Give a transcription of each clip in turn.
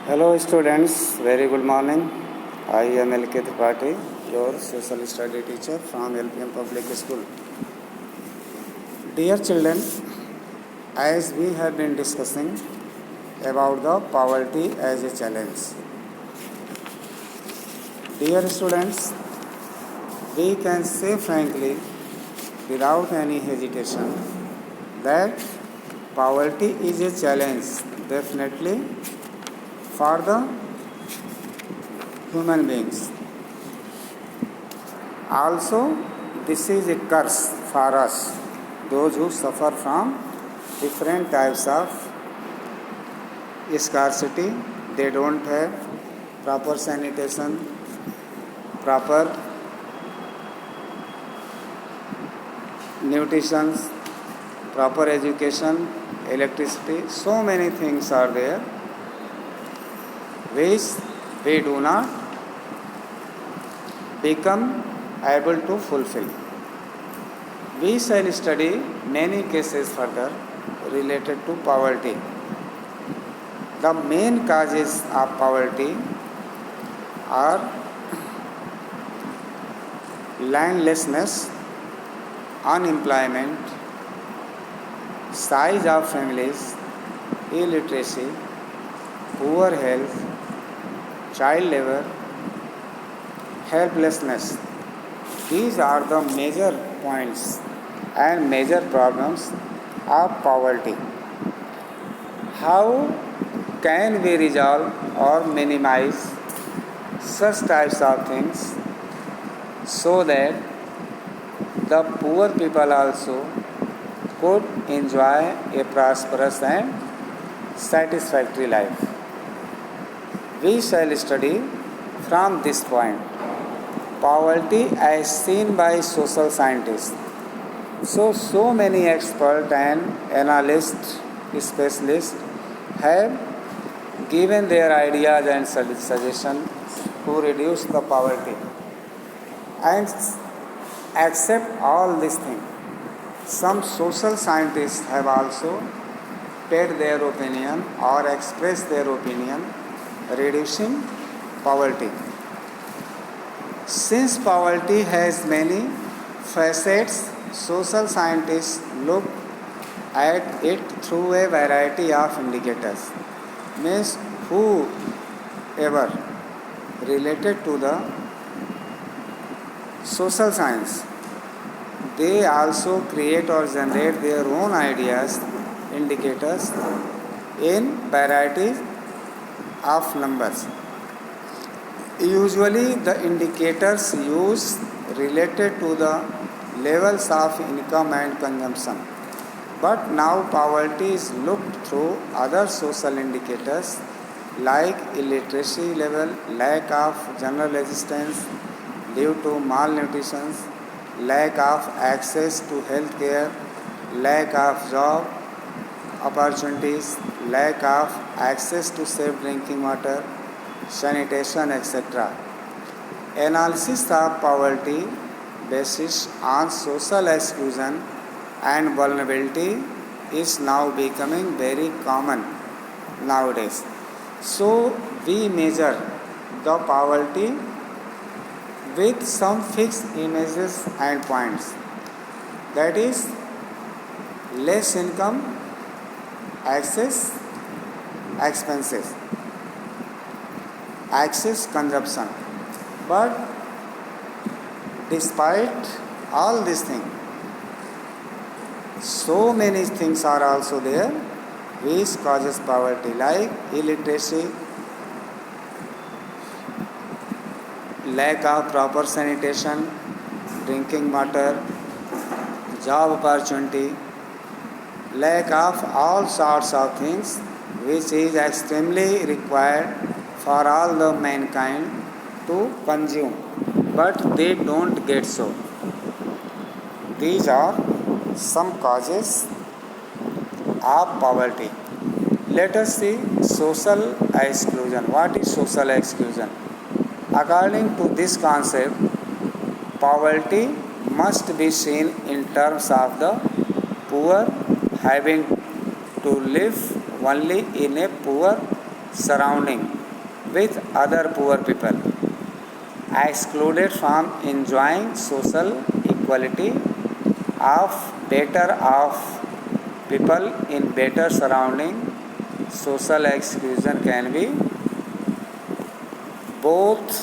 Hello students, very good morning. I am LK Tripathi, your social study teacher from LPM Public School. Dear children, as we have been discussing about the poverty as a challenge. Dear students, we can say frankly, without any hesitation, that poverty is a challenge definitely for the human beings. Also, this is a curse for us, those who suffer from different types of scarcity. They don't have proper sanitation, proper nutrition, proper education, electricity. So many things are there which we do not become able to fulfill. We shall study many cases further related to poverty. The main causes of poverty are landlessness, unemployment, size of families, illiteracy, poor health, child labor, helplessness. These are the major points and major problems of poverty. How can we resolve or minimize such types of things so that the poor people also could enjoy a prosperous and satisfactory life? We shall study from this point poverty as seen by social scientists. So many experts and analysts, specialists have given their ideas and suggestions to reduce the poverty. And accept all these things. Some social scientists have also paid their opinion or expressed their opinion reducing poverty. Since poverty has many facets, social scientists look at it through a variety of indicators. Means whoever related to the social science, they also create or generate their own ideas, indicators in varieties of numbers. Usually the indicators used related to the levels of income and consumption. But now poverty is looked through other social indicators like illiteracy level, lack of general assistance due to malnutrition, lack of access to health care, lack of job opportunities, lack of access to safe drinking water, sanitation, etc. Analysis of poverty basis on social exclusion and vulnerability is now becoming very common nowadays. So we measure the poverty with some fixed images and points. That is less income, access, expenses, access, consumption. But despite all these things, so many things are also there which causes poverty, like illiteracy, lack of proper sanitation, drinking water, job opportunity, lack of all sorts of things which is extremely required for all the mankind to consume, but they don't get so. These are some causes of poverty. Let us see social exclusion. What is social exclusion? According to this concept, poverty must be seen in terms of the poor having to live only in a poor surrounding with other poor people, excluded from enjoying social equality of better off people in better surrounding. Social exclusion can be both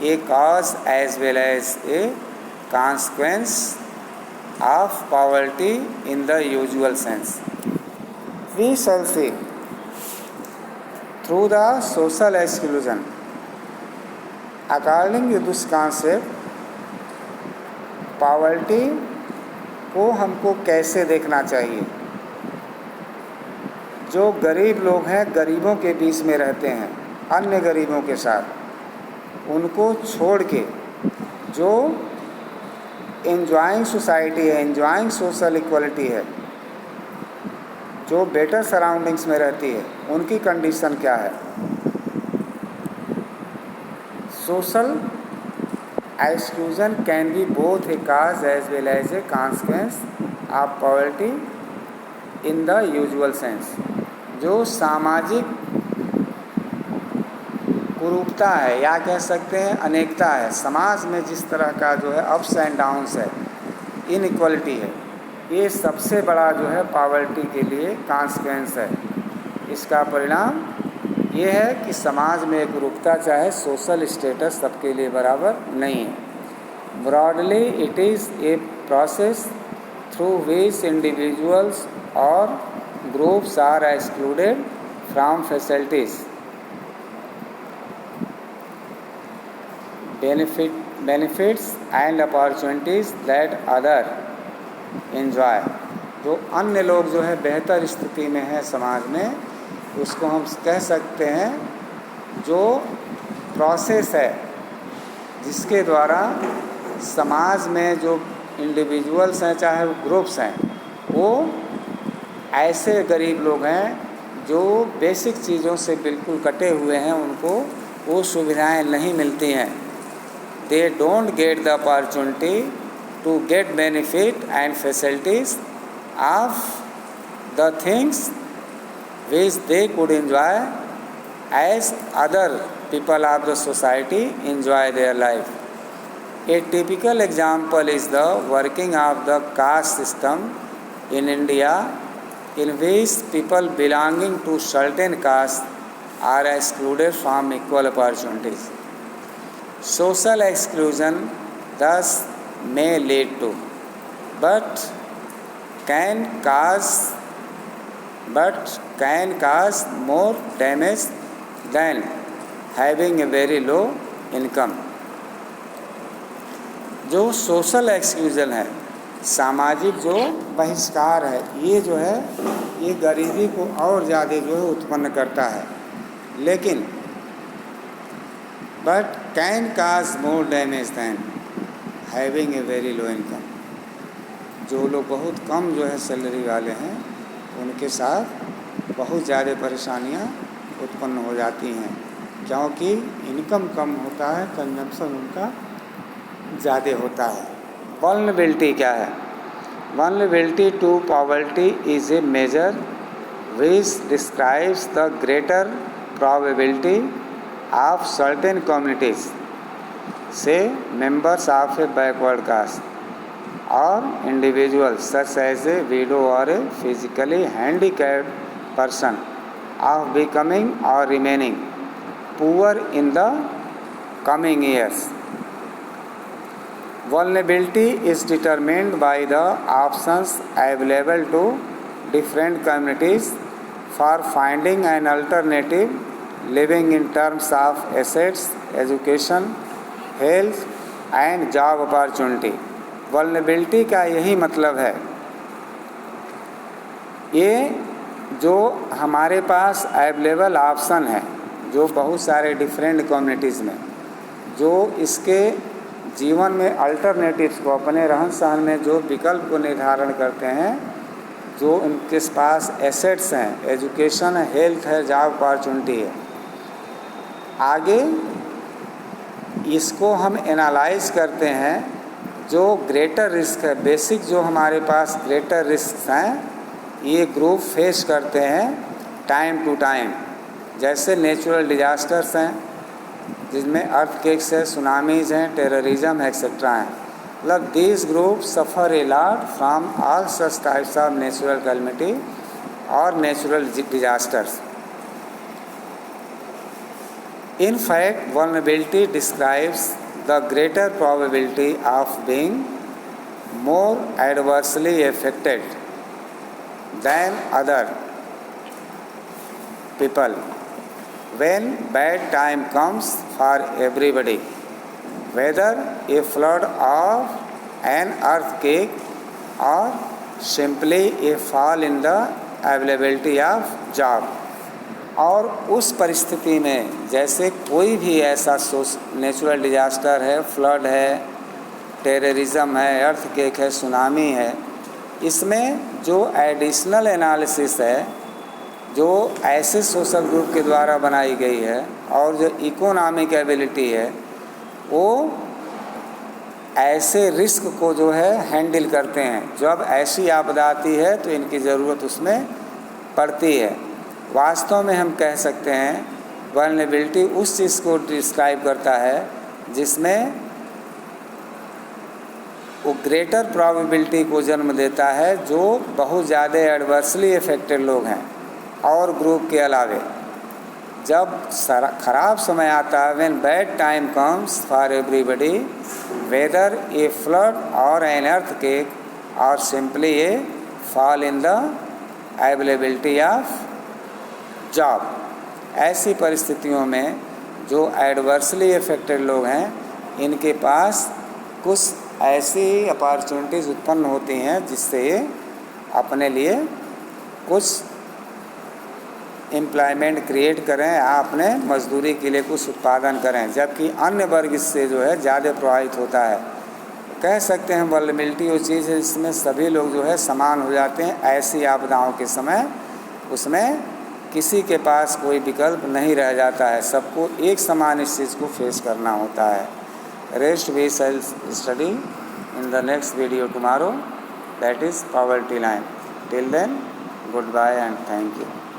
a cause as well as a consequence of poverty in the usual sense. We shall see through the social exclusion. According to this concept, poverty को हमको कैसे देखना चाहिए। जो गरीब लोग हैं, गरीबों के बीच में रहते हैं, अन्य गरीबों के साथ, उनको छोड़ के जो एंजॉइंग सोसाइटी है, एंजॉइंग सोशल इक्वलिटी है, जो बेटर सराउंडिंग्स में रहती है, उनकी कंडीशन क्या है। Social exclusion can be both a cause as well as a consequence of poverty in the usual sense. जो सामाजिक कुरूपता है या कह सकते हैं अनेकता है, समाज में जिस तरह का जो है अप्स एंड डाउन्स है, इनइक्वलिटी है, ये सबसे बड़ा जो है पॉवर्टी के लिए कॉन्सिक्वेंस है। इसका परिणाम ये है कि समाज में एक रुकता, चाहे सोशल स्टेटस सबके लिए बराबर नहीं है। Broadly it is a process through which individuals और groups are excluded from facilities, benefits and opportunities that other enjoy. जो अन्य लोग जो है बेहतर स्थिति में है समाज में, उसको हम कह सकते हैं जो प्रोसेस है जिसके द्वारा समाज में जो इंडिविजुअल्स हैं चाहे वो ग्रुप्स हैं, वो ऐसे गरीब लोग हैं जो बेसिक चीज़ों से बिल्कुल कटे हुए हैं, उनको वो सुविधाएं नहीं मिलती हैं। They don't get the opportunity to get benefit and facilities of the things which they could enjoy as other people of the society enjoy their life. A typical example is the working of the caste system in India, in which people belonging to certain castes are excluded from equal opportunities. Social exclusion thus may lead to, but can cause more damage than having a very low income. जो social exclusion है, सामाजिक जो बहिष्कार है, ये जो है ये गरीबी को और ज़्यादा जो है उत्पन्न करता है, लेकिन but can cause more damage than having a very low income. जो लोग बहुत कम जो है सैलरी वाले हैं, उनके साथ बहुत ज़्यादा परेशानियां उत्पन्न हो जाती हैं, क्योंकि इनकम कम होता है, कंजम्पशन उनका ज़्यादा होता है। वल्नरेबिलिटी क्या है? Vulnerability to poverty is a measure which describes the greater probability of certain communities से members of a backward caste or individuals such as a widow or a physically handicapped person of becoming or remaining poor in the coming years. Vulnerability is determined by the options available to different communities for finding an alternative living in terms of assets, education, health and job opportunity. Vulnerability का यही मतलब है, ये जो हमारे पास available option है, जो बहुत सारे डिफरेंट कम्युनिटीज़ में जो इसके जीवन में अल्टरनेटिव्स को, अपने रहन सहन में जो विकल्प को निर्धारण करते हैं, जो उनके पास एसेट्स हैं, एजुकेशन है, हेल्थ है, जॉब अपॉर्चुनिटी है, आगे इसको हम एनालाइज करते हैं। जो ग्रेटर रिस्क है, बेसिक जो हमारे पास ग्रेटर रिस्क हैं, ये ग्रुप फेस करते हैं, टाइम टू टाइम, जैसे नेचुरल डिजास्टर्स हैं जिसमें अर्थक्वेक्स है, सुनामीज हैं, टेररिज्म एक्सेट्रा हैं। मतलब these group suffer a lot from all such types of natural calamity और natural disasters. In fact, vulnerability describes the greater probability of being more adversely affected than other people when bad time comes for everybody, whether a flood or an earthquake or simply a fall in the availability of job। और उस परिस्थिति में जैसे कोई भी ऐसा natural disaster है, flood है, टेररिज्म है, अर्थक्वेक है, सुनामी है, इसमें जो एडिशनल एनालिसिस है जो ऐसे सोशल ग्रुप के द्वारा बनाई गई है और जो इकोनॉमिक एबिलिटी है वो ऐसे रिस्क को जो है हैंडल करते हैं। जब ऐसी आपदा आती है तो इनकी ज़रूरत उसमें पड़ती है। वास्तव में हम कह सकते हैं वल्नरेबिलिटी उस चीज़ को डिस्क्राइब करता है जिसमें वो ग्रेटर प्रोबेबिलिटी को जन्म देता है, जो बहुत ज़्यादा एडवर्सली इफेक्टेड लोग हैं और ग्रुप के अलावे। जब ख़राब समय आता है, when bad time comes for everybody, whether a flood or an earthquake or simply a fall in the availability of job, ऐसी परिस्थितियों में जो एडवर्सली इफेक्टेड लोग हैं इनके पास कुछ ऐसी अपॉर्चुनिटीज़ उत्पन्न होती हैं जिससे ये अपने लिए कुछ एम्प्लॉयमेंट क्रिएट करें या अपने मजदूरी के लिए कुछ उत्पादन करें, जबकि अन्य वर्ग इससे जो है ज़्यादा प्रभावित होता है। कह सकते हैं वल्नरेबिलिटी वो चीज़ है जिसमें सभी लोग जो है समान हो जाते हैं। ऐसी आपदाओं के समय उसमें किसी के पास कोई विकल्प नहीं रह जाता है, सबको एक समान इस चीज़ को फेस करना होता है। Rest we shall study in the next video tomorrow, that is poverty line. Till then, goodbye and thank you.